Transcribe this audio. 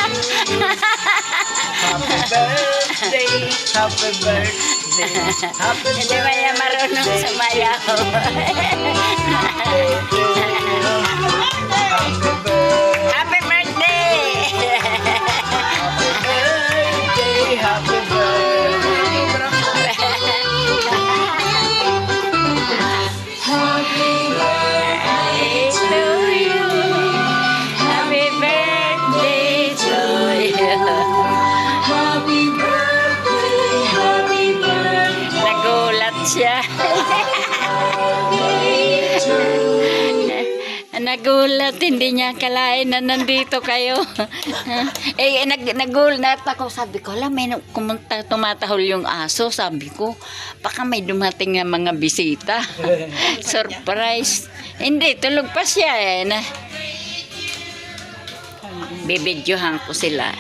Happy birthday, happy birthday, happy Hindi ba yan marunong sumayaw? happy birthday, Happy birthday! happy birthday. To you. Happy birthday to you. Nagulat siya. Nagulat, hindi niya akalain na nandito kayo. Nagulat ako, sabi ko, alam, may tumatahol yung aso, sabi ko, baka may dumating nga mga bisita. Surprise. Hindi, tulog pa siya eh. Bibidyohan ko sila.